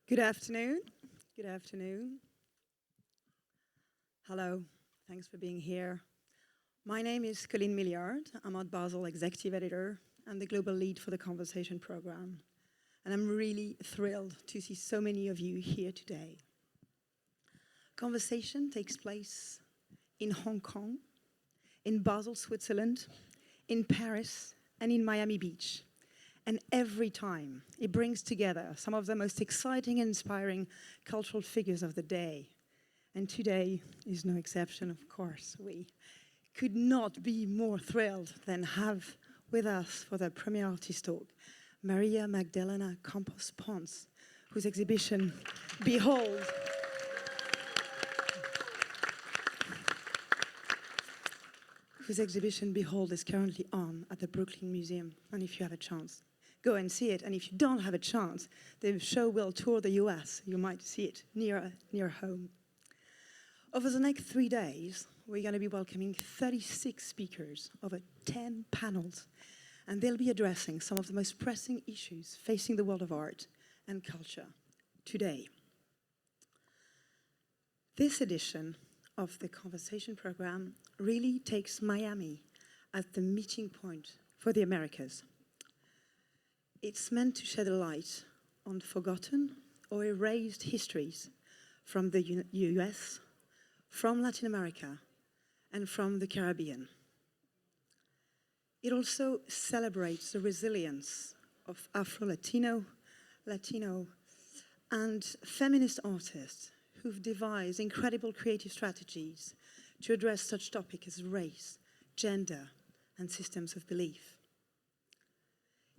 Good afternoon. Good afternoon. Hello. Thanks for being here. My name is Colleen Milliard. I'm at Basel Executive Editor and the Global Lead for the Conversation Program. And I'm really thrilled to see so many of you here today. Conversation takes place in Hong Kong, in Basel, Switzerland, in Paris, and in Miami Beach. And every time, it brings together some of the most exciting and inspiring cultural figures of the day. And today is no exception, of course. We could not be more thrilled than have with us for the premier artist talk, María Magdalena Campos-Pons, whose exhibition, Behold, is currently on at the Brooklyn Museum. And if you have a chance, go and see it. And if you don't have a chance, the show will tour the US. You might see it near home. Over the next 3 days, we're going to be welcoming 36 speakers over 10 panels. And they'll be addressing some of the most pressing issues facing the world of art and culture today. This edition of the Conversation Program really takes Miami as the meeting point for the Americas. It's meant to shed a light on forgotten or erased histories from the US, from Latin America, and from the Caribbean. It also celebrates the resilience of Afro-Latino, Latino, and feminist artists who've devised incredible creative strategies to address such topics as race, gender, and systems of belief.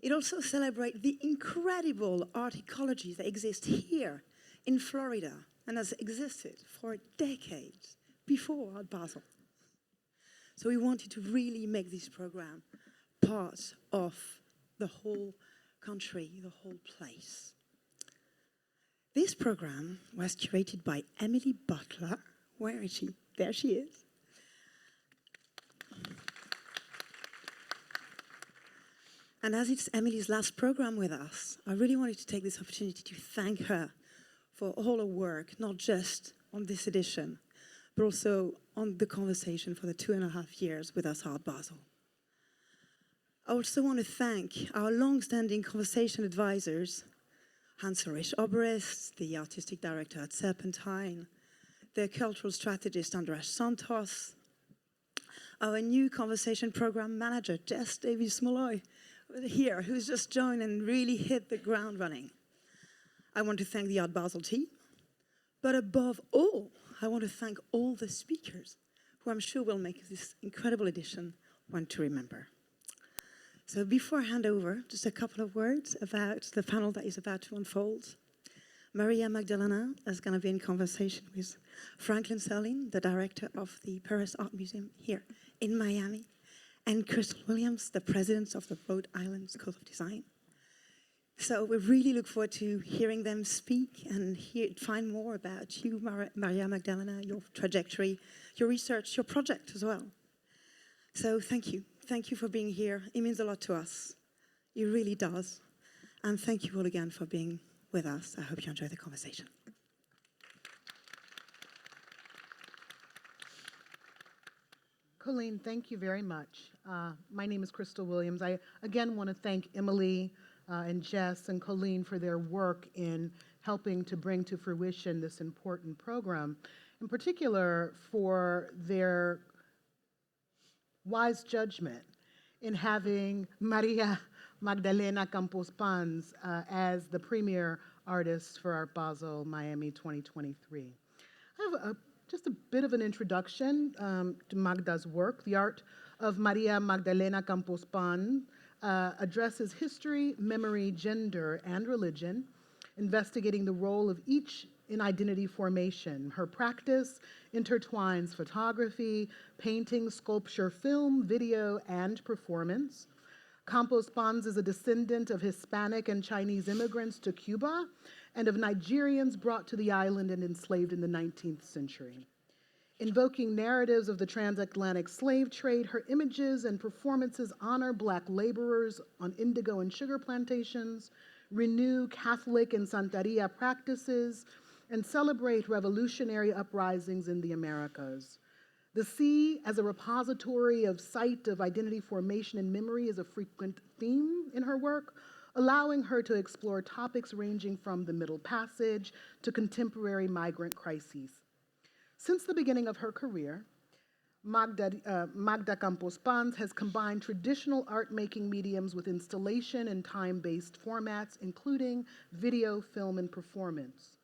It also celebrates the incredible art ecology that exists here in Florida and has existed for decades before Art Basel. So we wanted to really make this program part of the whole country, the whole place. This program was curated by Emily Butler. Where is she? There she is. And as it's Emily's last program with us, I really wanted to take this opportunity to thank her for all her work, not just on this edition, but also on the conversation for the 2.5 years with us at Basel. I also want to thank our long-standing conversation advisors, Hans-Ulrich Obrist, the artistic director at Serpentine, the cultural strategist Andras Santos, our new conversation program manager, Jess Davies-Molloy, here, who's just joined and really hit the ground running. I want to thank the Art Basel team, but above all, I want to thank all the speakers who I'm sure will make this incredible edition one to remember. So before I hand over, just a couple of words about the panel that is about to unfold. María Magdalena is going to be in conversation with Franklin Sirmans, the director of the Pérez Art Museum here in Miami, and Crystal Williams, the president of the Rhode Island School of Design. So we really look forward to hearing them speak and find more about you, María Magdalena, your trajectory, your research, your project as well. So thank you. Thank you for being here. It means a lot to us. It really does. And thank you all again for being with us. I hope you enjoy the conversation. Colleen, thank you very much. My name is Crystal Williams. I again want to thank Emily and Jess and Colleen for their work in helping to bring to fruition this important program, in particular for their wise judgment in having María Magdalena Campos-Pons as the premier artist for Art Basel Miami 2023. I have just a bit of an introduction to Magda's work. The art of María Magdalena Campos-Pons addresses history, memory, gender, and religion, investigating the role of each in identity formation. Her practice intertwines photography, painting, sculpture, film, video, and performance. Campos-Pons is a descendant of Hispanic and Chinese immigrants to Cuba and of Nigerians brought to the island and enslaved in the 19th century. Invoking narratives of the transatlantic slave trade, her images and performances honor Black laborers on indigo and sugar plantations, renew Catholic and Santeria practices, and celebrate revolutionary uprisings in the Americas. The sea as a repository of site of identity formation and memory is a frequent theme in her work, allowing her to explore topics ranging from the Middle Passage to contemporary migrant crises. Since the beginning of her career, Magda Campos-Pons has combined traditional art-making mediums with installation and time-based formats, including video, film, and performance.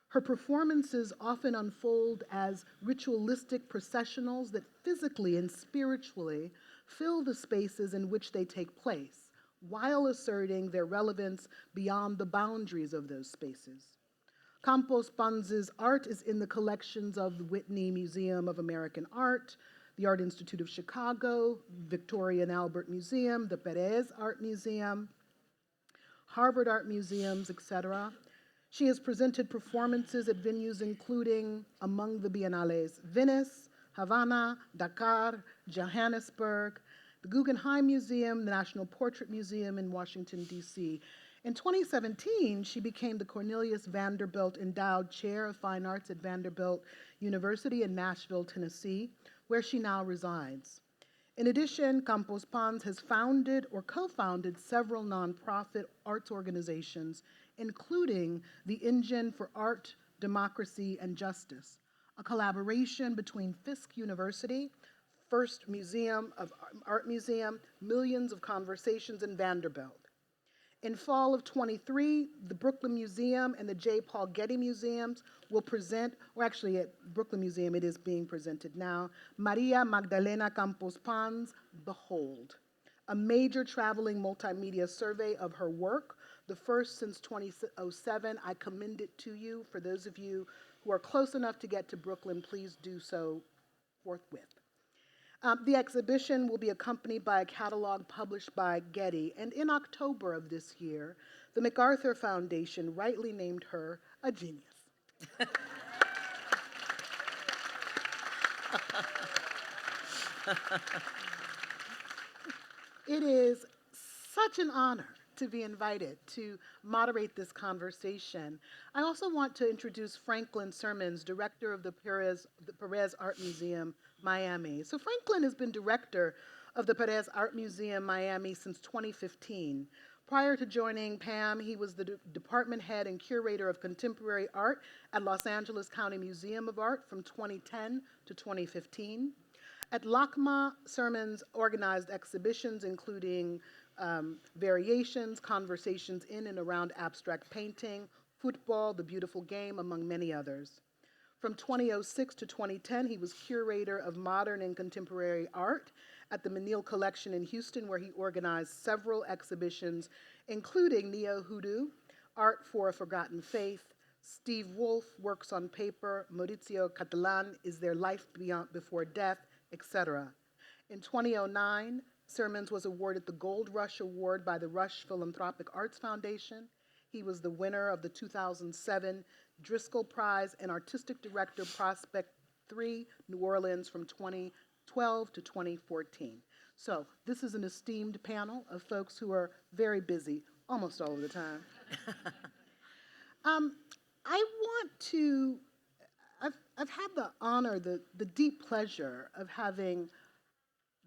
Her performances often unfold as ritualistic processionals that physically and spiritually fill the spaces in which they take place, while asserting their relevance beyond the boundaries of those spaces. Campos-Pons's art is in the collections of the Whitney Museum of American Art, the Art Institute of Chicago, Victoria and Albert Museum, the Pérez Art Museum, Harvard Art Museums, etc. She has presented performances at venues including among the biennales Venice, Havana, Dakar, Johannesburg, the Guggenheim Museum, the National Portrait Museum in Washington, D.C. In 2017, she became the Cornelius Vanderbilt Endowed Chair of Fine Arts at Vanderbilt University in Nashville, Tennessee, where she now resides. In addition, Campos-Pons has founded or co-founded several nonprofit arts organizations, including the Engine for Art, Democracy, and Justice, a collaboration between Fisk University, First Art Museum, Millions of Conversations, in Vanderbilt. In fall of 23, the Brooklyn Museum and the J. Paul Getty Museums will present, or actually at Brooklyn Museum it is being presented now, María Magdalena Campos-Pons, Behold, a major traveling multimedia survey of her work, the first since 2007. I commend it to you. For those of you who are close enough to get to Brooklyn, please do so forthwith. The exhibition will be accompanied by a catalog published by Getty, and in October of this year, the MacArthur Foundation rightly named her a genius. It is such an honor to be invited to moderate this conversation. I also want to introduce Franklin Sirmans, director of the Pérez Art Museum Miami. So Franklin has been director of the Pérez Art Museum Miami since 2015. Prior to joining PAM, he was the department head and curator of contemporary art at Los Angeles County Museum of Art from 2010 to 2015. At LACMA, Sirmans organized exhibitions including variations, conversations in and around abstract painting, football, the beautiful game, among many others. From 2006 to 2010, he was curator of modern and contemporary art at the Menil Collection in Houston, where he organized several exhibitions, including Neo-Hoodoo, Art for a Forgotten Faith, Steve Wolfe, Works on Paper, Maurizio Catalan, Is There Life Before Death, etc. In 2009, Sirmans was awarded the Gold Rush Award by the Rush Philanthropic Arts Foundation. He was the winner of the 2007 Driscoll Prize and Artistic Director Prospect 3, New Orleans from 2012 to 2014. So this is an esteemed panel of folks who are very busy almost all of the time. I've had the honor, the deep pleasure of having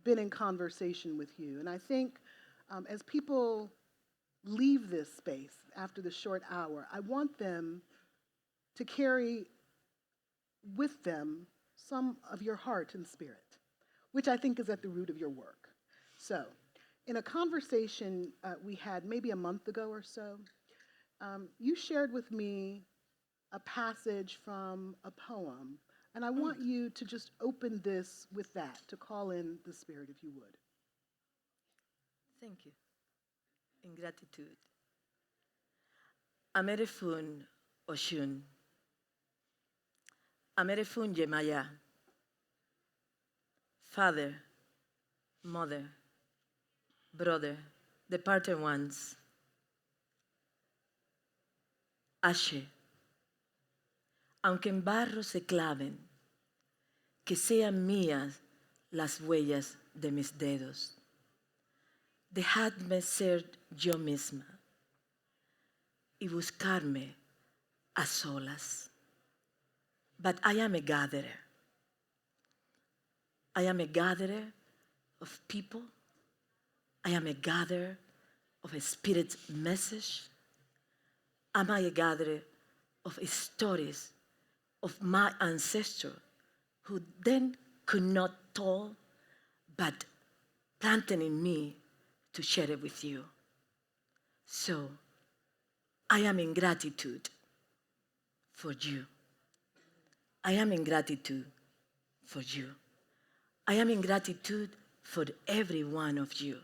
been in conversation with you. And I think as people leave this space after the short hour, I want them to carry with them some of your heart and spirit, which I think is at the root of your work. So, in a conversation we had maybe a month ago or so, you shared with me a passage from a poem, and I want you to just open this with that, to call in the spirit, if you would. Thank you. In gratitude. Amerefun Oshun. Amerefun Yemaya. Father, mother, brother, departed ones. Ashe. Aunque en barro se claven, que sean mías las huellas de mis dedos. Dejadme ser yo misma. y buscarme a solas. But I am a gatherer. I am a gatherer of people. I am a gatherer of a spirit's message. Am I a gatherer of stories of my ancestors who then could not tell, but planted in me to share it with you? So I am in gratitude for you. I am in gratitude for you. I am in gratitude for every one of you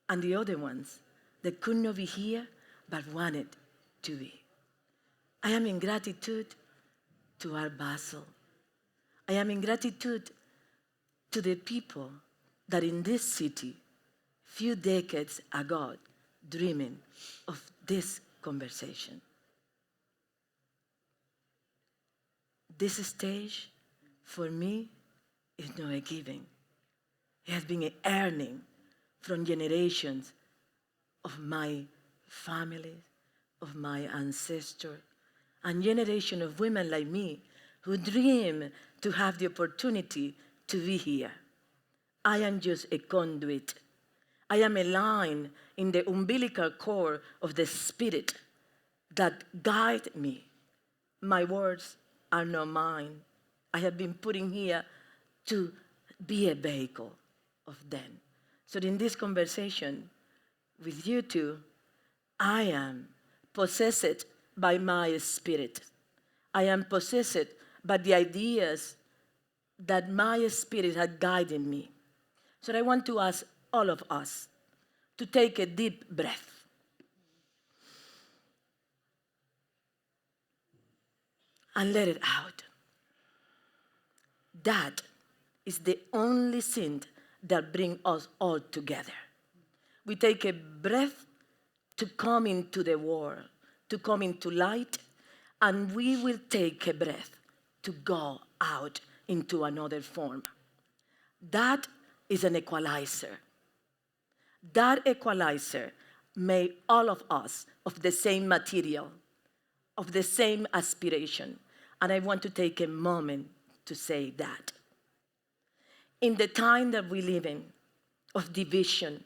and the other ones that could not be here but wanted to be. I am in gratitude to our Basel. I am in gratitude to the people that in this city, few decades ago, dreaming of this conversation. This stage, for me, is not a giving. It has been an earning from generations of my family, of my ancestors, and generation of women like me who dream to have the opportunity to be here. I am just a conduit. I am a line in the umbilical cord of the Spirit that guide me. My words are not mine. I have been putting here to be a vehicle of them. So in this conversation with you two, I am possessed by my spirit. I am possessed by the ideas that my spirit had guided me. So I want to ask all of us to take a deep breath. And let it out. That is the only thing that brings us all together. We take a breath to come into the world, to come into light, and we will take a breath to go out into another form. That is an equalizer. That equalizer made all of us of the same material, of the same aspiration. And I want to take a moment to say that. In the time that we live in, of division,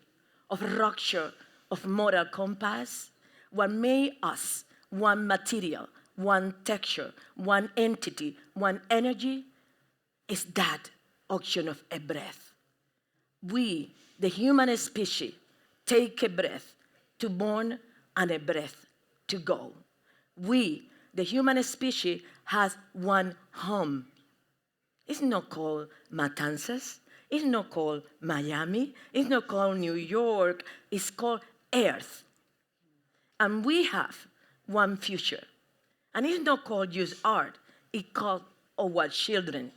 of rupture, of moral compass, what made us one material, one texture, one entity, one energy, is that auction of a breath. We, the human species, take a breath to born and a breath to go. We, the human species, has one home. It's not called Matanzas. It's not called Miami. It's not called New York. It's called Earth. And we have one future. And it's not called just art. It's called our children.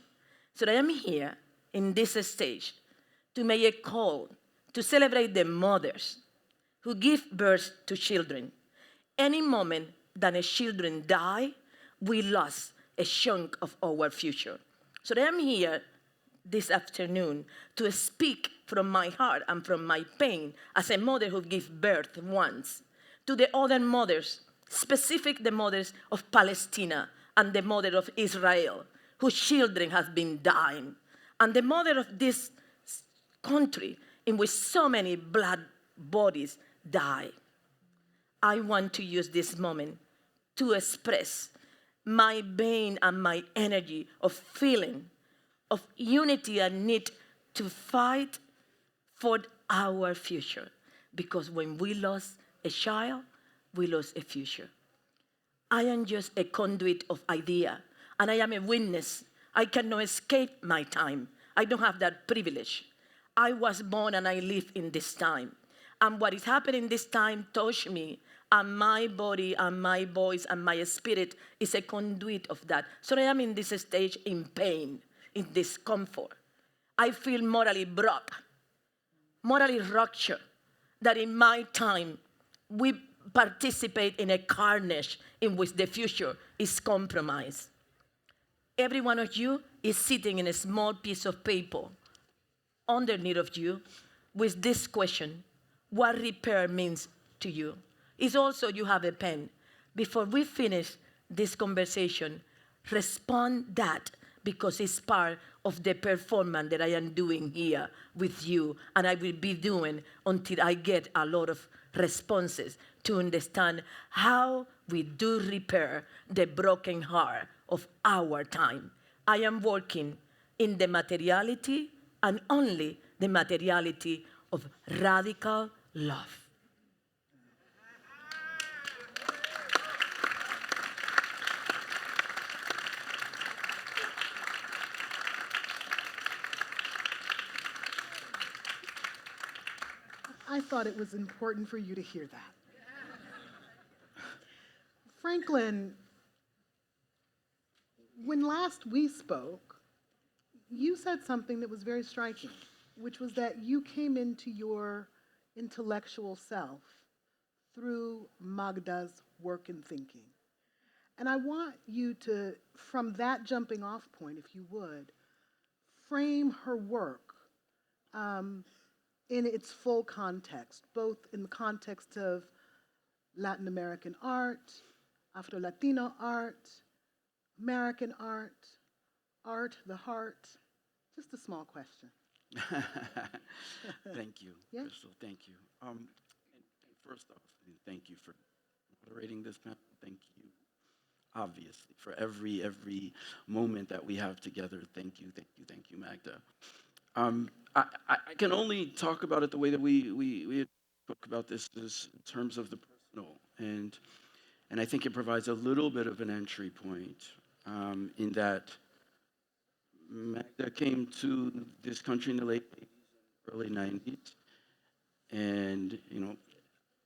So I am here in this stage to make a call to celebrate the mothers who give birth to children. Any moment that a children die, we lost a chunk of our future. So I am here this afternoon to speak from my heart and from my pain as a mother who gave birth once to the other mothers, specific the mothers of Palestine and the mother of Israel, whose children have been dying, and the mother of this country in which so many blood bodies die. I want to use this moment to express my pain and my energy of feeling, of unity and need to fight for our future. Because when we lost a child, we lost a future. I am just a conduit of idea, and I am a witness. I cannot escape my time. I don't have that privilege. I was born and I live in this time. And what is happening this time touched me, and my body and my voice and my spirit is a conduit of that. So I am in this stage in pain, in discomfort. I feel morally broke, morally ruptured, that in my time we participate in a carnage in which the future is compromised. Every one of you is sitting in a small piece of paper underneath of you with this question: what repair means to you? It's also you have a pen. before we finish this conversation, respond that, because it's part of the performance that I am doing here with you, and I will be doing until I get a lot of responses to understand how we do repair the broken heart of our time. I am working in the materiality and only the materiality of radical love. I thought it was important for you to hear that. Franklin, when last we spoke, you said something that was very striking, which was that you came into your intellectual self through Magda's work and thinking. And I want you to, from that jumping off point, if you would, frame her work in its full context, both in the context of Latin American art, Afro-Latino art, American art, art, the heart. Just a small question. Thank you, Yeah. Crystal. Thank you. First off, thank you for moderating this panel. Thank you, obviously, for every moment that we have together. Thank you, Magda. I can only talk about it the way that we had talked about this is in terms of the personal, and I think it provides a little bit of an entry point in that Magda came to this country in the late 80s, early 90s, and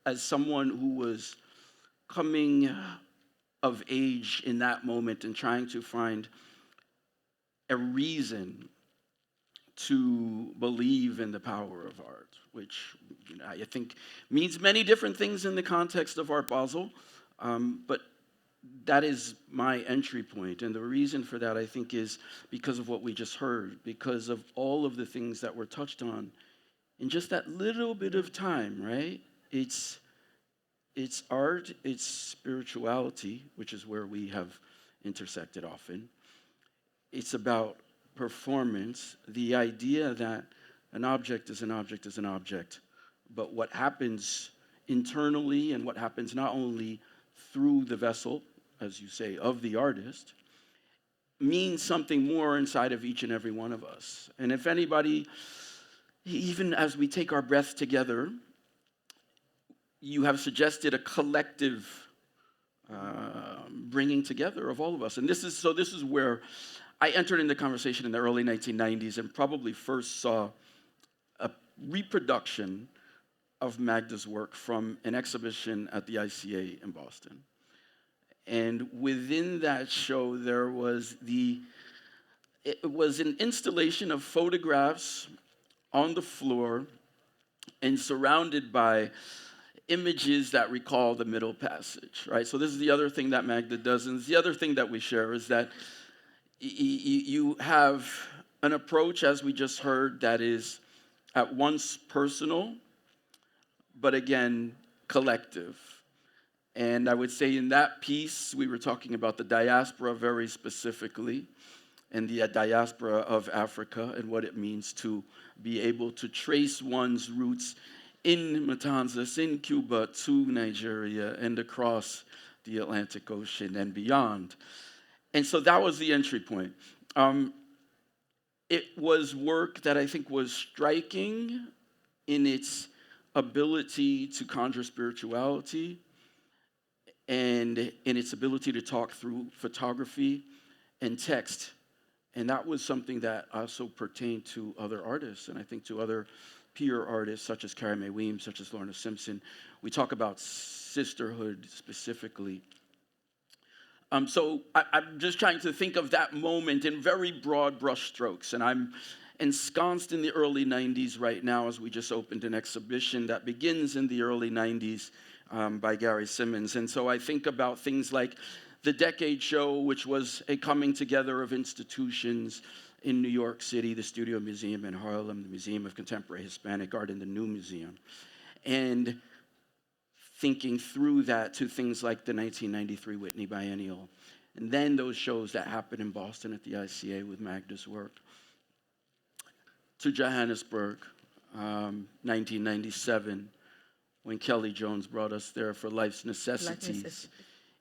as someone who was coming of age in that moment and trying to find a reason to believe in the power of art, which I think means many different things in the context of Art Basel, but that is my entry point. And the reason for that, I think, is because of what we just heard, because of all of the things that were touched on in just that little bit of time, right? It's art, it's spirituality, which is where we have intersected often. It's about performance, the idea that an object is an object is an object, but what happens internally and what happens not only through the vessel, as you say, of the artist, means something more inside of each and every one of us. And if anybody, even as we take our breath together, you have suggested a collective bringing together of all of us. And this is where I entered into conversation in the early 1990s and probably first saw a reproduction of Magda's work from an exhibition at the ICA in Boston. And within that show, it was an installation of photographs on the floor and surrounded by images that recall the Middle Passage, right? So this is the other thing that Magda does, and the other thing that we share is that you have an approach, as we just heard, that is at once personal, but again, collective. And I would say in that piece, we were talking about the diaspora very specifically, and the diaspora of Africa and what it means to be able to trace one's roots in Matanzas, in Cuba, to Nigeria, and across the Atlantic Ocean and beyond. And so that was the entry point. It was work that I think was striking in its ability to conjure spirituality and in its ability to talk through photography and text. And that was something that also pertained to other artists, and I think to other peer artists such as Carrie Mae Weems, such as Lorna Simpson. We talk about sisterhood specifically. So I'm just trying to think of that moment in very broad brushstrokes, and I'm ensconced in the early 90s right now as we just opened an exhibition that begins in the early 90s by Gary Simmons. And so I think about things like the Decade Show, which was a coming together of institutions in New York City, the Studio Museum in Harlem, the Museum of Contemporary Hispanic Art, and the New Museum. And thinking through that to things like the 1993 Whitney Biennial, and then those shows that happened in Boston at the ICA with Magda's work, to Johannesburg, 1997, when Kelly Jones brought us there for Life's Necessities,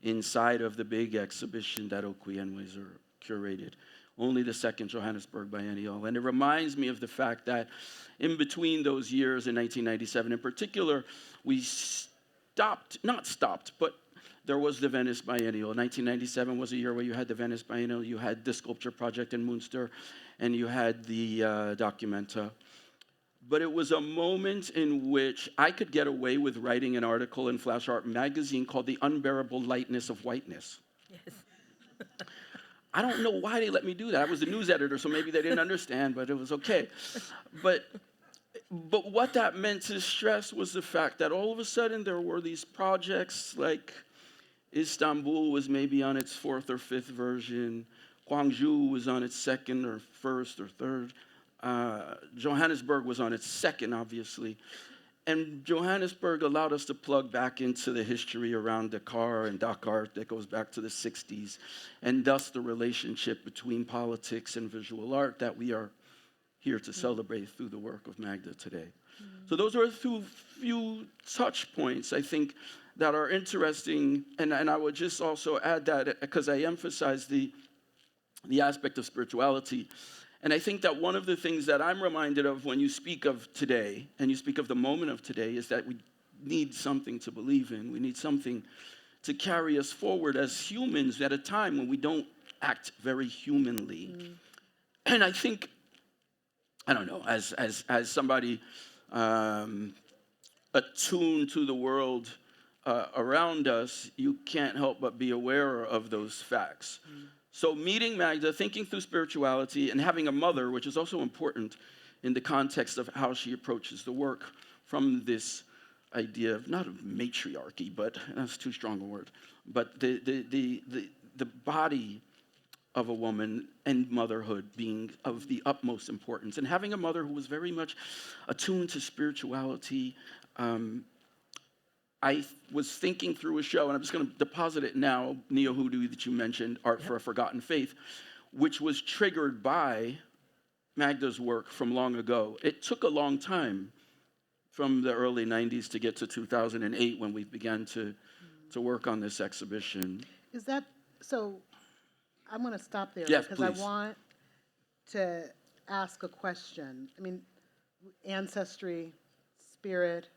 inside of the big exhibition that Okwe Enwezer curated. Only the second Johannesburg Biennial. And it reminds me of the fact that in between those years in 1997 in particular, we not stopped, but there was the Venice Biennial. 1997 was a year where you had the Venice Biennial, you had the sculpture project in Münster, and you had the Documenta. But it was a moment in which I could get away with writing an article in Flash Art magazine called The Unbearable Lightness of Whiteness. Yes. I don't know why they let me do that. I was the news editor, so maybe they didn't understand, but it was okay. But what that meant to stress was the fact that all of a sudden there were these projects like Istanbul was maybe on its 4th or 5th version. Gwangju was on its 2nd or 1st or 3rd. Johannesburg was on its 2nd, obviously. And Johannesburg allowed us to plug back into the history around Dakar and Dakar that goes back to the 60s, and thus the relationship between politics and visual art that we are here to celebrate through the work of Magda today. So those are a few touch points, I think, that are interesting. And I would just also add that, because I emphasize the aspect of spirituality. And I think that one of the things that I'm reminded of when you speak of today, and you speak of the moment of today, is that we need something to believe in. We need something to carry us forward as humans at a time when we don't act very humanly. And I think, I don't know, as somebody attuned to the world around us, you can't help but be aware of those facts. So meeting Magda, thinking through spirituality, and having a mother, which is also important in the context of how she approaches the work from this idea of, not of matriarchy, but that's too strong a word, but the body of a woman and motherhood being of the utmost importance. And having a mother who was very much attuned to spirituality. I was thinking through a show, and I'm just going to deposit it now, Neo Hoodoo that you mentioned, Art for a Forgotten Faith, which was triggered by Magda's work from long ago. It took a long time from the early 90s to get to 2008 when we began to work on this exhibition. Is that, so I'm going to stop there Yes, because please. I want to ask a question. I mean, ancestry, spirit,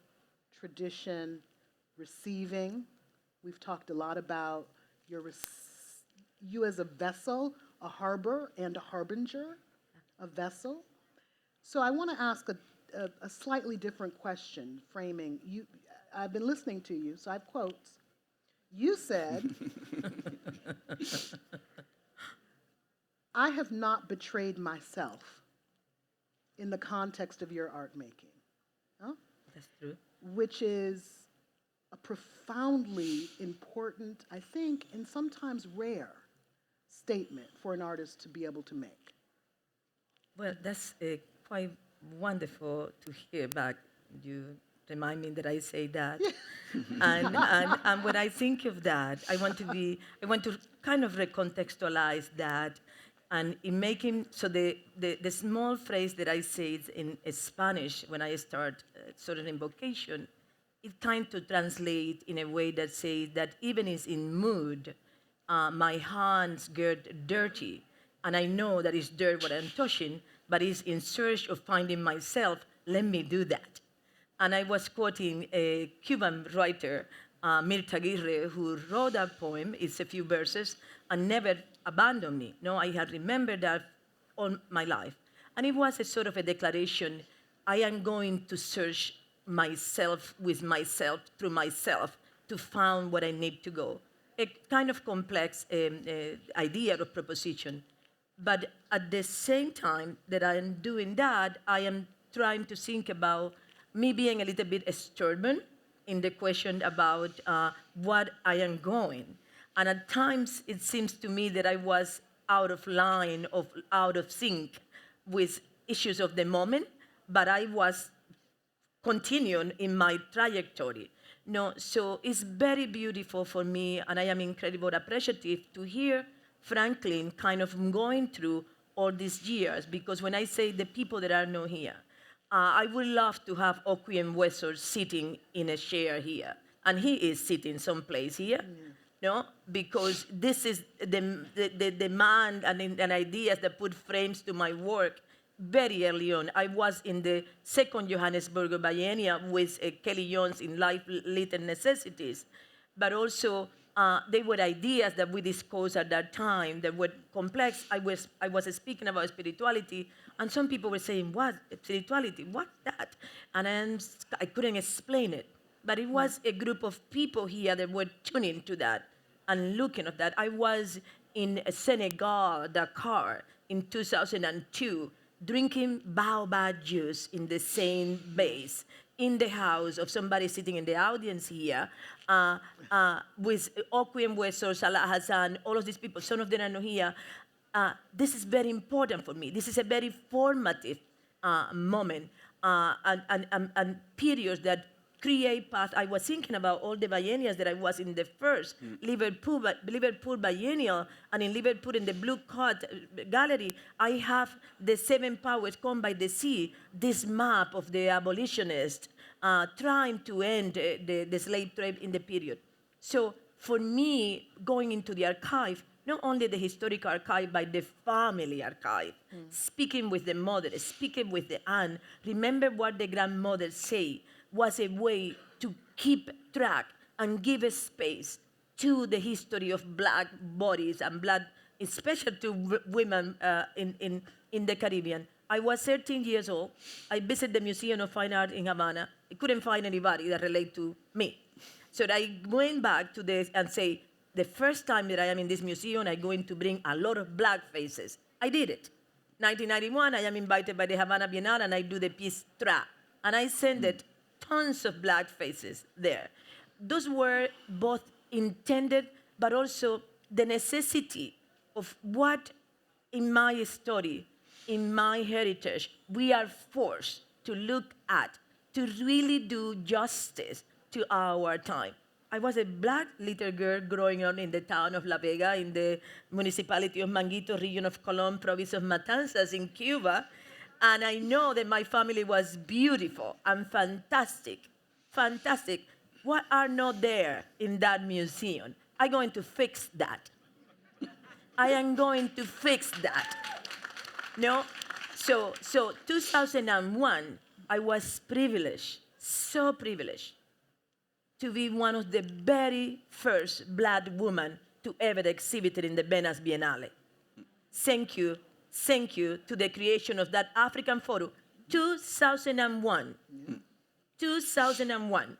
tradition, receiving. We've talked a lot about you as a vessel, a harbor and a harbinger, a vessel. So I want to ask a slightly different question, framing. I've been listening to you, so I have quotes. You said, I have not betrayed myself in the context of your art making. Huh? That's true. Which is a profoundly important, I think, and sometimes rare statement for an artist to be able to make. Well, that's quite wonderful to hear back. You remind me that I say that. and when I think of that, I want to kind of recontextualize that, and in making, so the small phrase that I say in Spanish when I start sort of invocation, it kind of translates in a way that says that even is in mood, my hands get dirty, and I know that it's dirt what I'm touching, but it's in search of finding myself, let me do that. And I was quoting a Cuban writer, Mirta Aguirre, who wrote a poem, it's a few verses, and never abandoned me. No, I had remembered that all my life. And it was a sort of a declaration, I am going to search myself with myself, through myself, to find where I need to go. A kind of complex idea or proposition. But at the same time that I am doing that, I am trying to think about me being a little bit stubborn in the question about what I am going. And at times, it seems to me that I was out of line, out of sync with issues of the moment, but I was continuing in my trajectory. No, so it's very beautiful for me, and I am incredibly appreciative to hear Franklin kind of going through all these years, because when I say the people that are not here, I would love to have Okwiem Wessor sitting in a chair here, and he is sitting someplace here, no? Because this is the man and ideas that put frames to my work very early on. I was in the second Johannesburg Biennial with Kelly Jones in Life, Little Necessities, but also they were ideas that we discussed at that time that were complex. I was speaking about spirituality, and some people were saying, "What spirituality? What's that?" And I couldn't explain it. But it was a group of people here that were tuning to that and looking at that. I was in Senegal, Dakar, in 2002, drinking baobab juice in the same base, in the house of somebody sitting in the audience here, with Okwiem Wessor, Salah Hassan, all of these people, some of them are not here. This is very important for me. This is a very formative moment and periods that create path. I was thinking about all the biennials that I was in the first Liverpool Biennial, and in Liverpool in the Blue Cut Gallery, I have the Seven Powers Come by the Sea, this map of the abolitionists trying to end the slave trade in the period. So for me, going into the archive, not only the historical archive, but the family archive, speaking with the mother, speaking with the aunt, remember what the grandmother say, was a way to keep track and give a space to the history of black bodies and blood, especially to women in the Caribbean. I was 13 years old. I visited the Museum of Fine Art in Havana. I couldn't find anybody that relate to me. So I went back to this and say, the first time that I am in this museum, I'm going to bring a lot of black faces. I did it. 1991, I am invited by the Havana Biennale, and I do the piece Tra. And I sent it tons of black faces there. Those were both intended, but also the necessity of what in my story, in my heritage, we are forced to look at, to really do justice to our time. I was a black little girl growing up in the town of La Vega, in the municipality of Manguito, region of Colón, province of Matanzas in Cuba. And I know that my family was beautiful and fantastic, fantastic. What are not there in that museum? I'm going to fix that. I am going to fix that. No? So 2001, I was privileged, so privileged, to be one of the very first black women to ever exhibit in the Venice Biennale. Thank you to the creation of that African photo, 2001. 2001.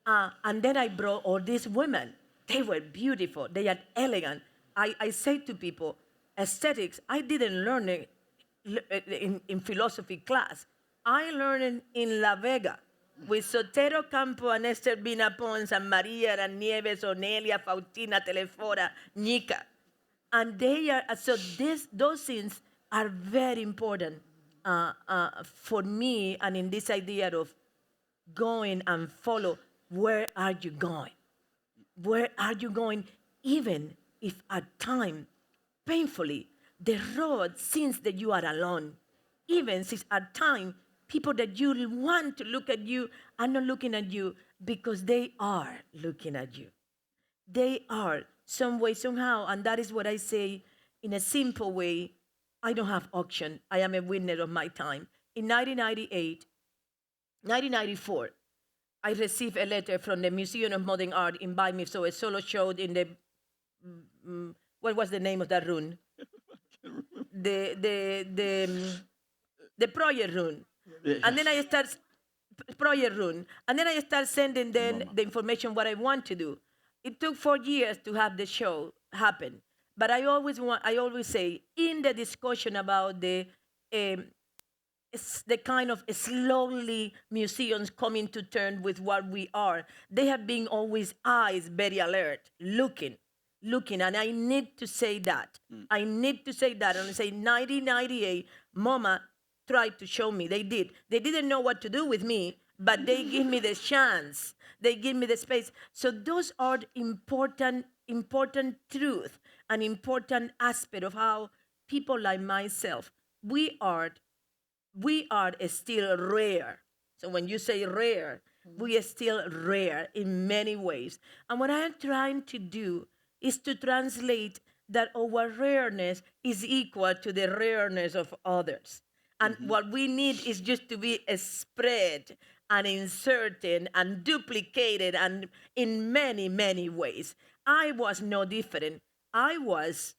And then I brought all these women. They were beautiful. They are elegant. I say to people, aesthetics, I didn't learn it in philosophy class. I learned it in La Vega with Sotero Campo and Esther Bina Pons and Maria and Nieves, Onelia, Faustina, Telefora, Nika. And they are, so those things are very important for me, and in this idea of going and follow, where are you going? Where are you going? Even if at time, painfully, the road seems that you are alone. Even since at time, people that you want to look at you are not looking at you because they are looking at you. They are, some way, somehow, and that is what I say in a simple way. I don't have auction. I am a witness of my time. In 1994, I received a letter from the Museum of Modern Art inviting me to a solo show in the, what was the name of that room? The project room. And then I start, project room. And then I start sending them the information what I want to do. It took 4 years to have the show happen. But I always say, in the discussion about the kind of slowly museums coming to terms with what we are, they have been always eyes very alert, looking, and I need to say that. I need to say that, and I say 1998, MoMA tried to show me, they did. They didn't know what to do with me, but they give me the chance. They give me the space. So those are important truth, an important aspect of how people like myself, we are still rare. So when you say rare, we are still rare in many ways. And what I'm trying to do is to translate that our rareness is equal to the rareness of others. And what we need is just to be spread and inserted and duplicated and in many, many ways. I was no different. I was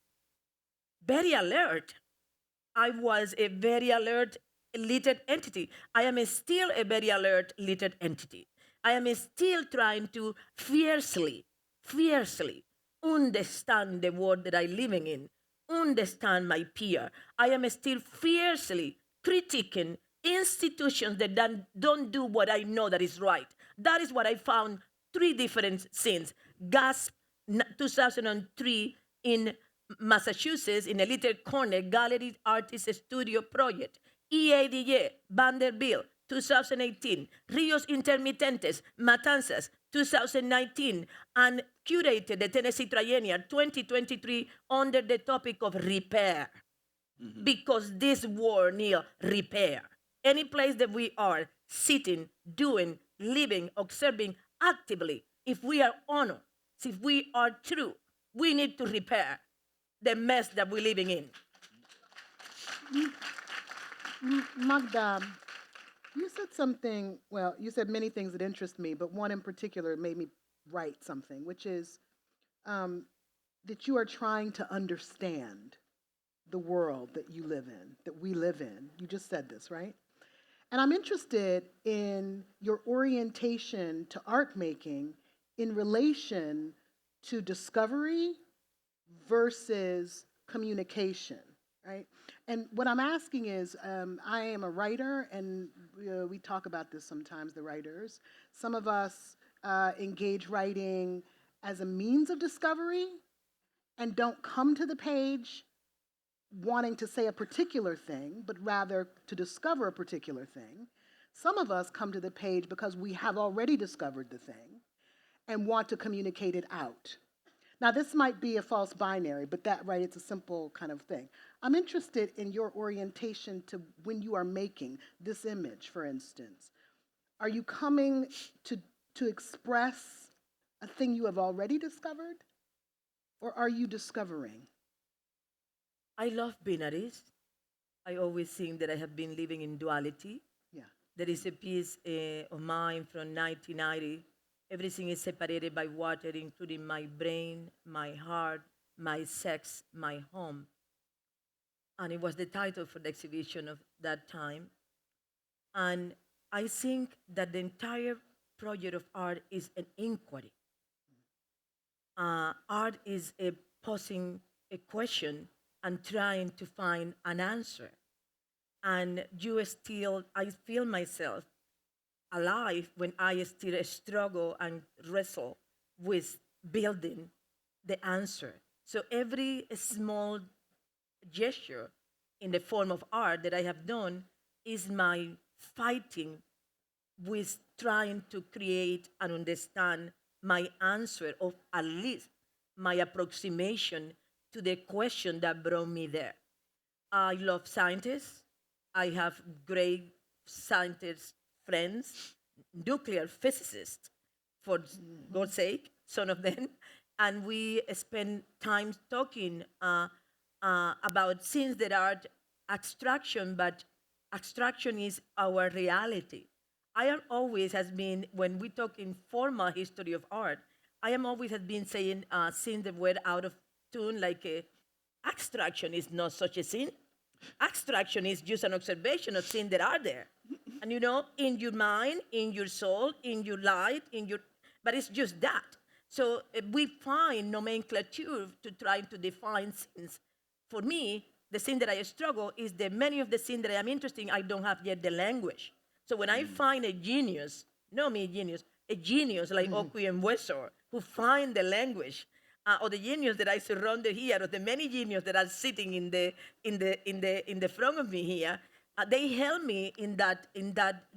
very alert. I was a very alert literate entity. I am still a very alert literate entity. I am still trying to fiercely understand the world that I'm living in, understand my peer. I am still fiercely critiquing institutions that don't do what I know that is right. That is what I found three different scenes. GASP 2003 in Massachusetts in a little corner gallery artist studio project. EADA, Vanderbilt, 2018. Rios Intermitentes, Matanzas, 2019. And curated the Tennessee Triennial 2023 under the topic of repair. Because this war needs repair. Any place that we are sitting, doing, living, observing actively, if we are honest, if we are true, we need to repair the mess that we're living in. Magda, you said something, well, you said many things that interest me, but one in particular made me write something, which is that you are trying to understand the world that you live in, that we live in. You just said this, right? And I'm interested in your orientation to art making in relation to discovery versus communication, right? And what I'm asking is, I am a writer, and we talk about this sometimes, the writers. Some of us engage writing as a means of discovery and don't come to the page wanting to say a particular thing, but rather to discover a particular thing. Some of us come to the page because we have already discovered the thing and want to communicate it out. Now, this might be a false binary, but that, right, it's a simple kind of thing. I'm interested in your orientation to when you are making this image, for instance. Are you coming to express a thing you have already discovered, or are you discovering? I love binaries. I always think that I have been living in duality. Yeah. There is a piece of mine from 1990. Everything is separated by water, including my brain, my heart, my sex, my home. And it was the title for the exhibition of that time. And I think that the entire project of art is an inquiry. Art is a posing a question and trying to find an answer. And I feel myself alive when I still struggle and wrestle with building the answer. So every small gesture in the form of art that I have done is my fighting with trying to create and understand my answer, or at least my approximation to the question that brought me there. I love scientists. I have great scientist friends, nuclear physicists, for God's sake, some of them. And we spend time talking about things that are abstraction, but abstraction is our reality. I am always has been, when we talk in formal history of art, I am always has been saying, seeing the word out of tune, like abstraction is not such a sin. Abstraction is just an observation of things that are there. And in your mind, in your soul, in your light, but it's just that. So we find nomenclature to try to define things. For me, the thing that I struggle is that many of the things that I am interested in, I don't have yet the language. So when I find a genius, a genius like Oku and Wesor, who find the language, or the genius that I surrounded here, or the many geniuses that are sitting in the front of me here, they help me in that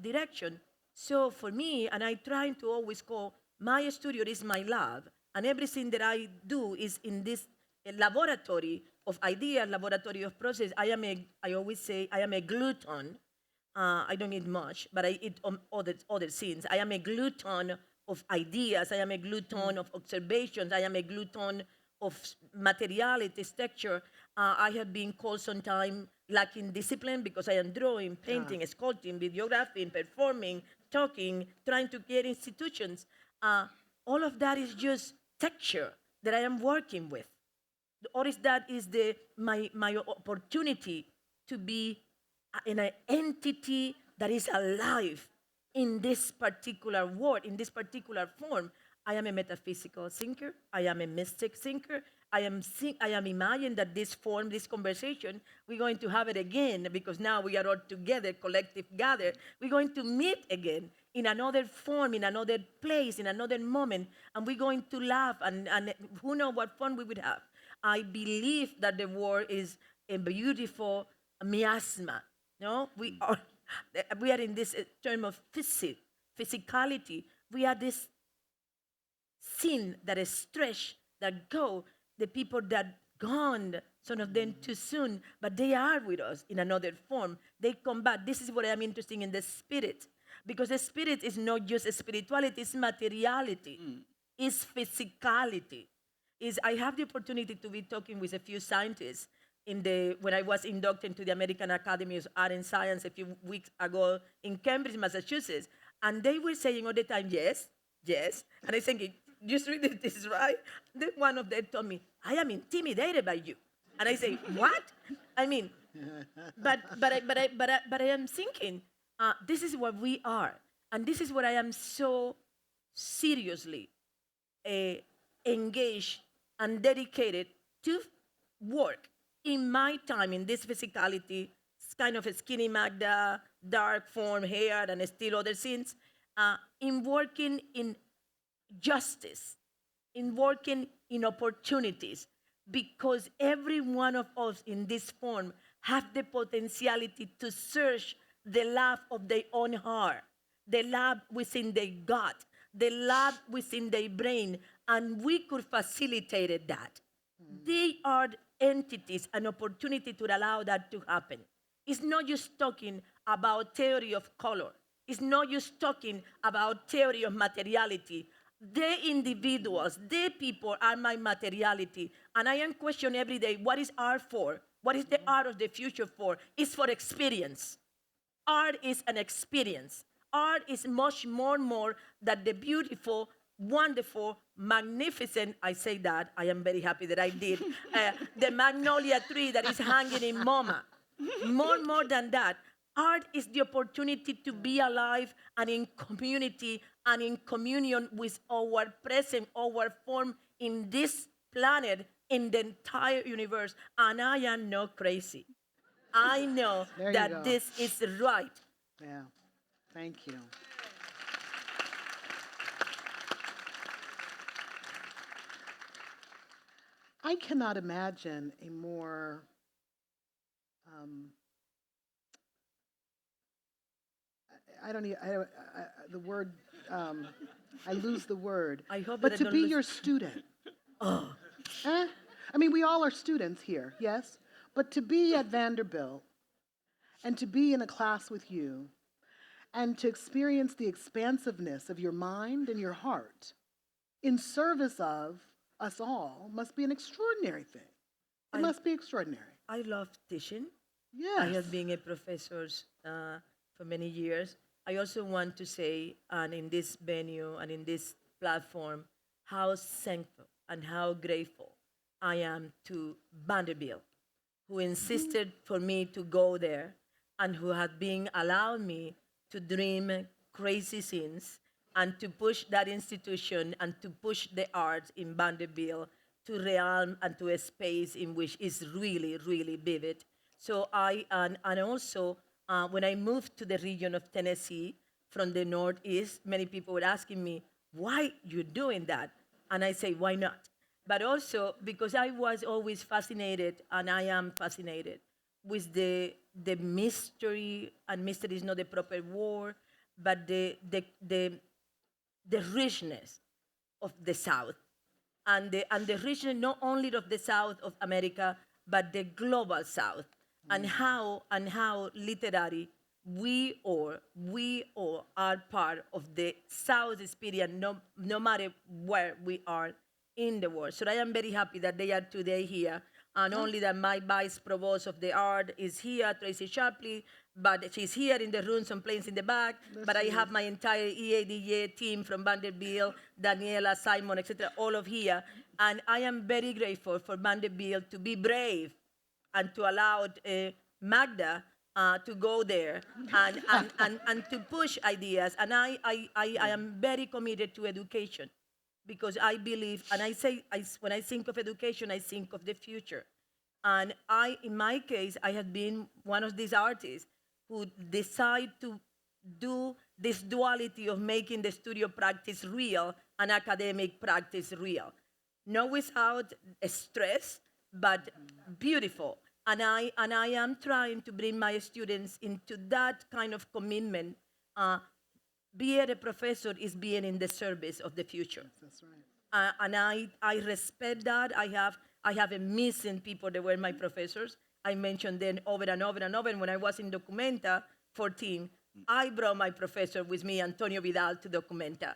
direction. So for me, and I try to always call my studio is my lab, and everything that I do is in this laboratory of ideas, laboratory of process. I always say, I am a glutton. I don't eat much, but I eat other things. I am a glutton of ideas. I am a glutton of observations. I am a glutton of materiality, texture. I have been called sometimes lacking discipline because I am drawing, painting, sculpting, videographing, performing, talking, trying to get institutions. All of that is just texture that I am working with. All is that is my opportunity to be in an entity that is alive in this particular word, in this particular form. I am a metaphysical thinker. I am a mystic thinker. I am imagining that this form, this conversation, we're going to have it again because now we are all together, collective gathered. We're going to meet again in another form, in another place, in another moment, and we're going to laugh, and who knows what fun we would have. I believe that the word is a beautiful miasma. No, we are in this term of physicality. We are this sin that is stretched, that go, the people that gone, some of them too soon, but they are with us in another form. They come back. This is what I'm interested in the spirit, because the spirit is not just spirituality, it's materiality, it's physicality. I have the opportunity to be talking with a few scientists when I was inducted into the American Academy of Art and Science a few weeks ago in Cambridge, Massachusetts, and they were saying all the time, yes, yes, and I was thinking, just read this, right? Then one of them told me, I am intimidated by you, and I say, what? I mean, but I am thinking, this is what we are, and this is what I am so seriously engaged and dedicated to work in my time in this physicality, kind of a skinny Magda, dark form hair, and still other things, in working in justice, in working in opportunities, because every one of us in this form have the potentiality to search the love of their own heart, the love within their gut, the love within their brain, and we could facilitate that. They are entities, an opportunity to allow that to happen. It's not just talking about theory of color. It's not just talking about theory of materiality. The individuals, the people are my materiality. And I am questioning every day, what is art for? What is the art of the future for? It's for experience. Art is an experience. Art is much more than the beautiful, wonderful, magnificent, I say that, I am very happy that I did, the magnolia tree that is hanging in MoMA. More than that, art is the opportunity to be alive and in community and in communion with our present, our form in this planet, in the entire universe. And I am not crazy. I know that this is right. Yeah, thank you. I cannot imagine a more the word, I lose the word. I hope but that I to don't be lose- your student. Oh, I mean, we all are students here, yes? But to be at Vanderbilt and to be in a class with you and to experience the expansiveness of your mind and your heart in service of us all must be an extraordinary thing. It must be extraordinary. I love teaching. Yes. I have been a professor for many years. I also want to say, and in this venue and in this platform, how thankful and how grateful I am to Vanderbilt, who insisted for me to go there and who had been allowing me to dream crazy things and to push that institution and to push the arts in Vanderbilt to realm and to a space in which is really, really vivid. So and also, when I moved to the region of Tennessee from the Northeast, many people were asking me, why you doing that? And I say, why not? But also because I was always fascinated, and I am fascinated, with the mystery, and mystery is not the proper word, but the richness of the South, and the richness not only of the South of America, but the global South, and how literary we all are part of the South experience, no matter where we are in the world. So I am very happy that they are today here, and only that my vice provost of the art is here, Tracy Shapley, but she's here in the room, some planes in the back, but I have my entire EADJ team from Vanderbilt, Daniela, Simon, etc., all of here, and I am very grateful for Vanderbilt to be brave and to allow Magda to go there and to push ideas. And I am very committed to education, because I believe, and when I think of education, I think of the future. And in my case, I have been one of these artists who decide to do this duality of making the studio practice real and academic practice real. Not without stress, but beautiful. And I am trying to bring my students into that kind of commitment. Being a professor is being in the service of the future. That's right. And I respect that. I have amazing people that were my professors. I mentioned them over and over and over. And when I was in Documenta 14, I brought my professor with me, Antonio Vidal, to Documenta.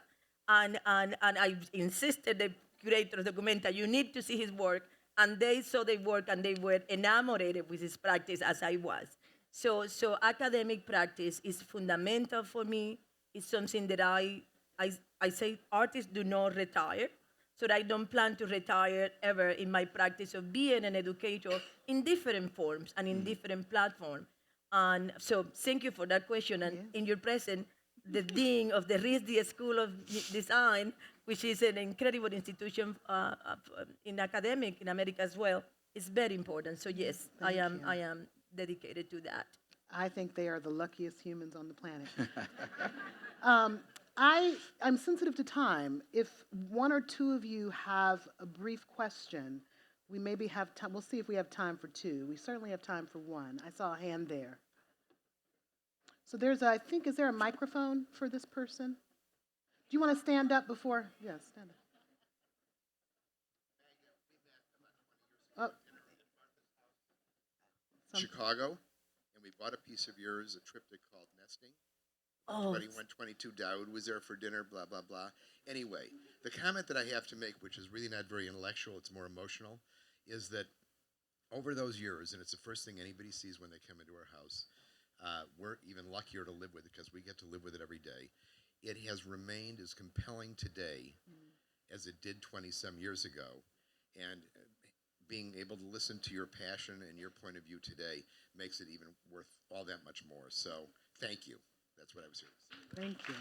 And I insisted, the curator of Documenta, you need to see his work. And they saw the work and they were enamored with his practice, as I was. So academic practice is fundamental for me. It's something that I say artists do not retire. So I don't plan to retire ever in my practice of being an educator in different forms and in different platforms. And so thank you for that question. And in your presence, the dean of the RISD School of Design, which is an incredible institution in academic in America as well, is very important. So yes, I am dedicated to that. I think they are the luckiest humans on the planet. I'm sensitive to time. If one or two of you have a brief question, we maybe have time. We'll see if we have time for two. We certainly have time for one. I saw a hand there. So is there a microphone for this person? Do you want to stand up before? Yes, stand up. Chicago, and we bought a piece of yours, a triptych called Nesting. Oh, 2122 Dowd was there for dinner, blah, blah, blah. Anyway, the comment that I have to make, which is really not very intellectual, it's more emotional, is that over those years, and it's the first thing anybody sees when they come into our house, we're even luckier to live with it because we get to live with it every day. It has remained as compelling today as it did 20-some years ago. And being able to listen to your passion and your point of view today makes it even worth all that much more. So thank you. That's what I was here to say. Thank you.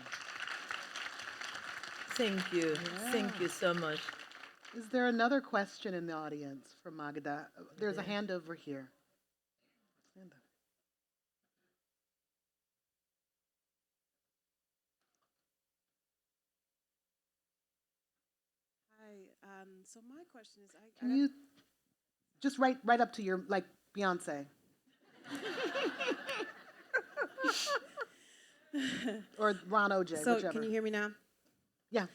thank you. Thank you so much. Is there another question in the audience for Magda? There's a hand over here. Stand up. Hi. So my question is, Can you just right up to your, like Beyonce? Or Ron OJ, so whichever. can you hear me now? Yeah.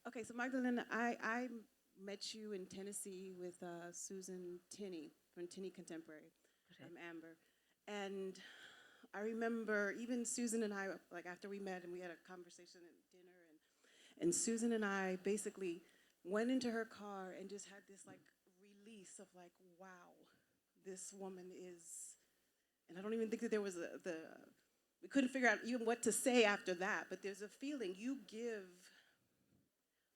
Okay. So Magdalena, I met you in Tennessee with Susan Tinney from Tinney Contemporary, Amber, and I remember even Susan and I, like after we met and we had a conversation at dinner, and Susan and I basically went into her car and just had this like release of like, wow, this woman is, and I don't even think that there was we couldn't figure out even what to say after that, but there's a feeling you give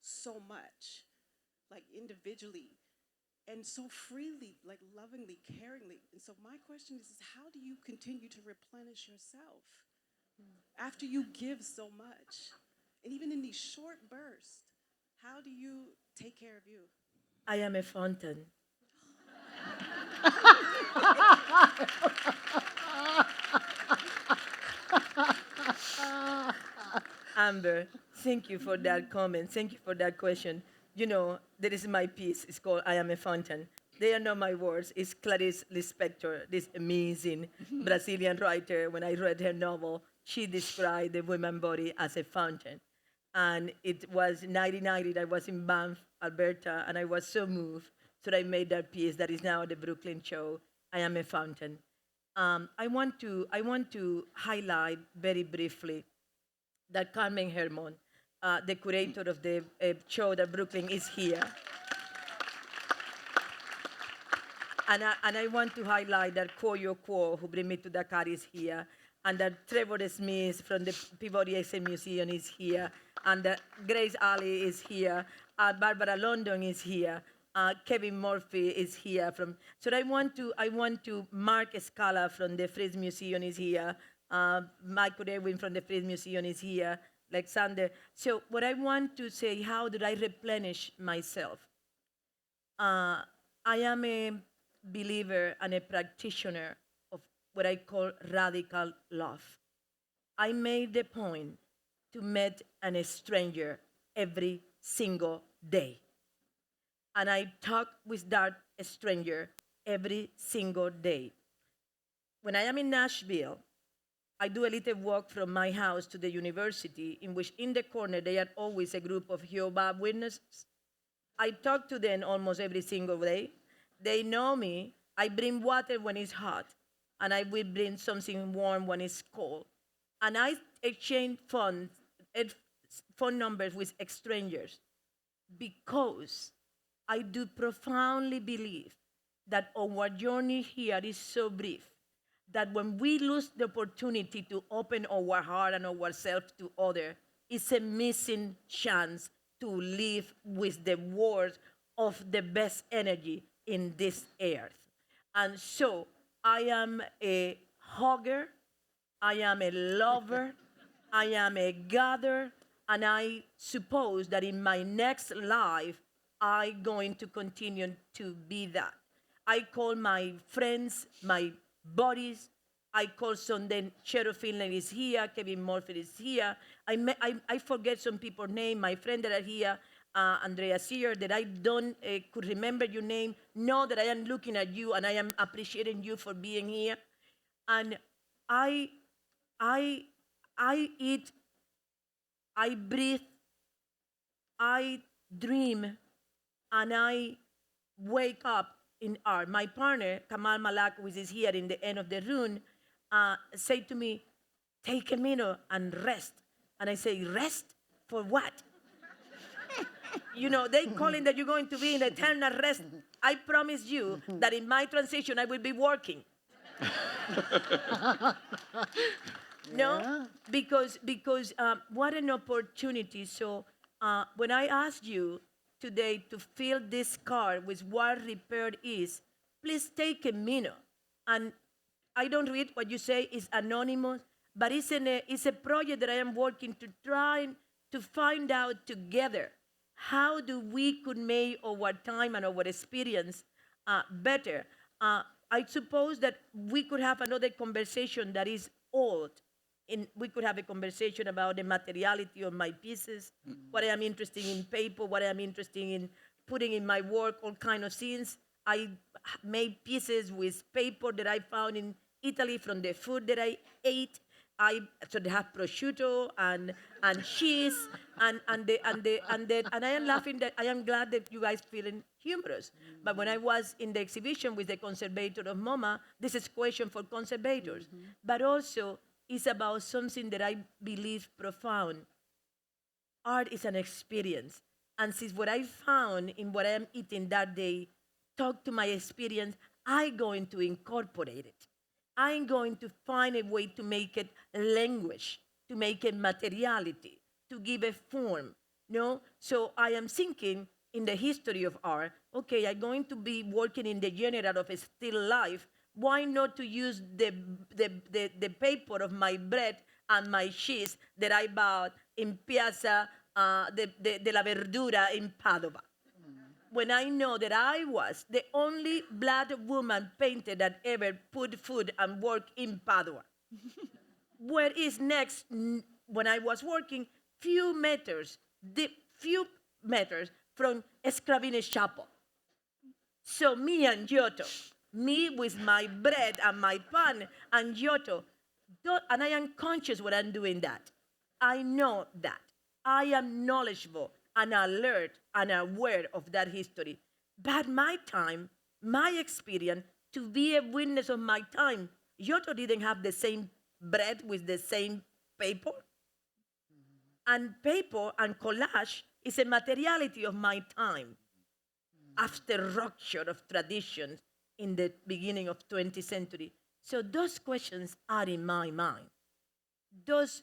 so much, like individually, and so freely, like lovingly, caringly. And so my question is how do you continue to replenish yourself after you give so much? And even in these short bursts, how do you take care of you? I am a fountain. Amber, thank you for that comment. Thank you for that question. You know, there is my piece. It's called I Am a Fountain. They are not my words. It's Clarice Lispector, this amazing Brazilian writer. When I read her novel, she described the woman body as a fountain. And it was 1990 that I was in Banff, Alberta, and I was so moved. So I made that piece that is now at the Brooklyn show, I Am a Fountain. I want to highlight very briefly that Carmen Hermon, the curator of the show at Brooklyn, is here. And I want to highlight that Koyo Kuo, who bring me to Dakar, is here, and that Trevor Smith from the Peabody Essay Museum is here, and that Grace Ali is here, Barbara London is here, Kevin Murphy is here. So I want to Mark Scala from the Frieze Museum is here, Michael Edwin from the Frieze Museum is here, Alexander. So what I want to say, how did I replenish myself? I am a believer and a practitioner of what I call radical love. I made the point to meet a stranger every single day. And I talk with that stranger every single day. When I am in Nashville, I do a little walk from my house to the university, in which in the corner they are always a group of Jehovah's Witnesses. I talk to them almost every single day. They know me. I bring water when it's hot, and I will bring something warm when it's cold. And I exchange phone numbers with strangers because I do profoundly believe that our journey here is so brief that when we lose the opportunity to open our heart and ourselves to others, it's a missing chance to live with the words of the best energy in this earth. And so I am a hugger, I am a lover, I am a gatherer, and I suppose that in my next life, I'm going to continue to be that. I call my friends my buddies. I call some, then Cheryl Finlay is here, Kevin Murphy is here. I forget some people's name, my friends that are here, Andrea Sear, that I don't could remember your name, know that I am looking at you and I am appreciating you for being here. And I eat, I breathe, I dream, and I wake up in art. My partner, Kamal Malak, which is here in the end of the room, said to me, take a minute and rest. And I say, rest for what? You know, they calling that you're going to be in eternal rest. I promise you that in my transition, I will be working. No, because what an opportunity. So when I asked you today to fill this card with what repair is, please take a minute. And I don't read what you say, it's anonymous, but it's a project that I am working to try to find out together how do we could make our time and our experience better. I suppose that we could have another conversation that is old. We could have a conversation about the materiality of my pieces, what I am interested in paper, what I am interested in putting in my work, all kind of things. I made pieces with paper that I found in Italy from the food that I ate. So they have prosciutto and cheese and I am laughing that I am glad that you guys feeling humorous. But when I was in the exhibition with the conservator of MoMA, this is a question for conservators, but also it's about something that I believe profound. Art is an experience, and since what I found in what I am eating that day talk to my experience, I'm going to incorporate it. I'm going to find a way to make it language, to make it materiality, to give a form. No? So I am thinking in the history of art, okay, I'm going to be working in the genre of a still life. Why not to use the paper of my bread and my cheese that I bought in Piazza de la Verdura in Padova? When I know that I was the only black woman painter that ever put food and work in Padua. Where is next, when I was working, few meters from Scravini's chapel. So me and Giotto, me with my bread and my pan, and Giotto, And I am conscious when I'm doing that. I know that. I am knowledgeable and alert and aware of that history. But my time, my experience, to be a witness of my time, Giotto didn't have the same bread with the same paper. And paper and collage is a materiality of my time after rupture of traditions in the beginning of 20th century. So those questions are in my mind. The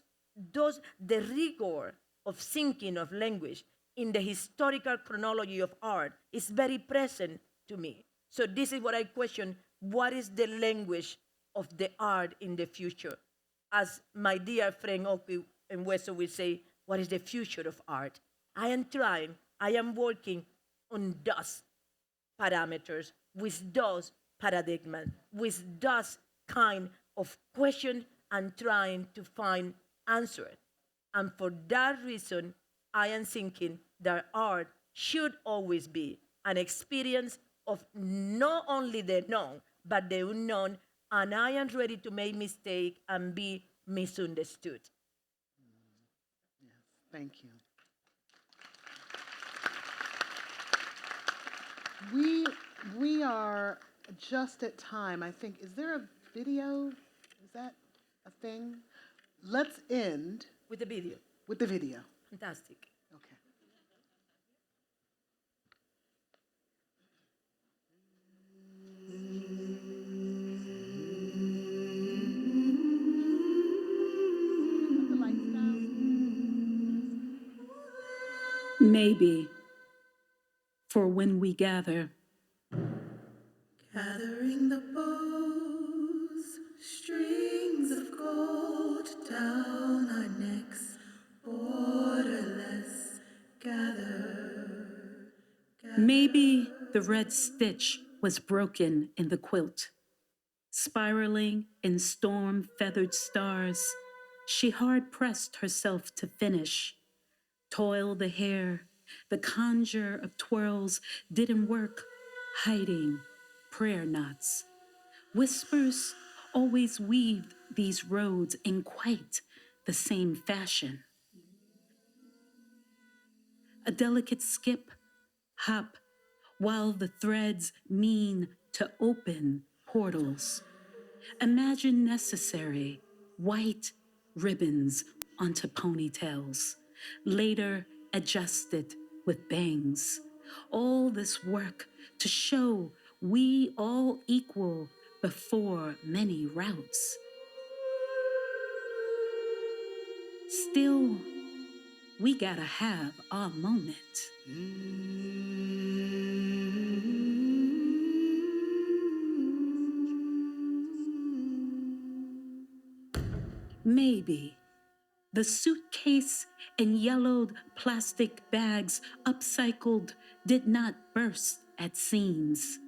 rigor of thinking of language in the historical chronology of art is very present to me. So this is what I question, what is the language of the art in the future? As my dear friend Oki and Weso will say, what is the future of art? I am working on those parameters, with those paradigms, with those kind of question and trying to find answers. And for that reason, I am thinking that art should always be an experience of not only the known, but the unknown, and I am ready to make mistakes and be misunderstood. Thank you. We are just at time. I think, is there a video? Is that a thing? Let's end With the video. with the video. Fantastic. Okay. Put the lights down. Maybe for when we gather, Gathering the bows, strings of gold down our necks, borderless, gather. maybe the red stitch was broken in the quilt. Spiraling in storm-feathered stars, she hard-pressed herself to finish. Toil the hair, the conjure of twirls didn't work, hiding prayer knots. Whispers always weaved these roads in quite the same fashion. A delicate skip, hop, while the threads mean to open portals. Imagine necessary white ribbons onto ponytails, later adjusted with bangs. All this work to show we all equal before many routes. Still, we gotta have our moment. Maybe the suitcase and yellowed plastic bags upcycled did not burst at seams.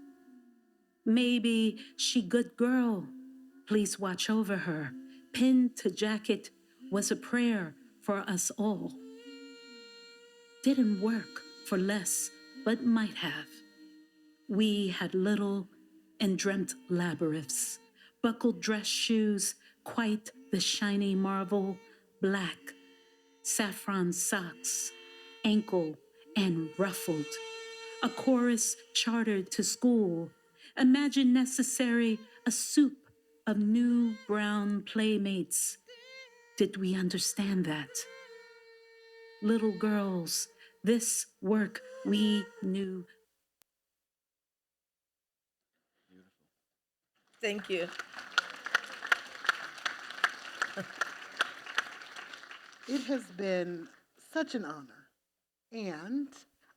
Maybe she good girl, please watch over her. Pinned to jacket was a prayer for us all. Didn't work for less, but might have. We had little and dreamt labyrinths, buckled dress shoes, quite the shiny marvel, black, saffron socks, ankle and ruffled. A chorus chartered to school. Imagine necessary a soup of new brown playmates. Did we understand that? Little girls, this work we knew. Thank you. It has been such an honor, and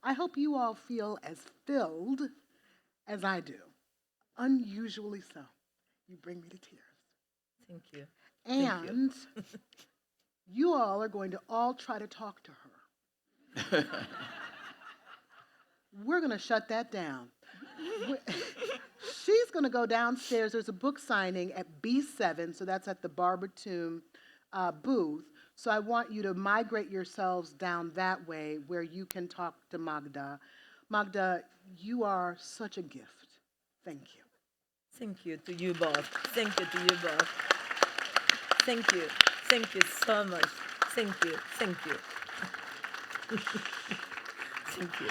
I hope you all feel as filled as I do. Unusually so. You bring me to tears. Thank you. And you all are going to all try to talk to her. We're going to shut that down. She's going to go downstairs. There's a book signing at B7, so that's at the Barbertoon booth. So I want you to migrate yourselves down that way where you can talk to Magda. Magda, you are such a gift. Thank you. Thank you to you both. Thank you to you both. Thank you. Thank you so much. Thank you. Thank you. Thank you.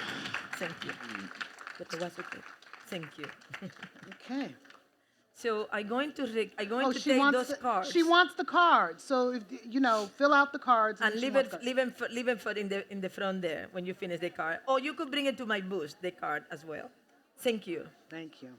Thank you. But it was okay. Thank you. Okay. So I'm going to She take wants those cards. She wants the cards. So if, fill out the cards. And then she leave wants it, leave it for in the front there when you finish the card. Or you could bring it to my booth, the card as well. Thank you. Thank you.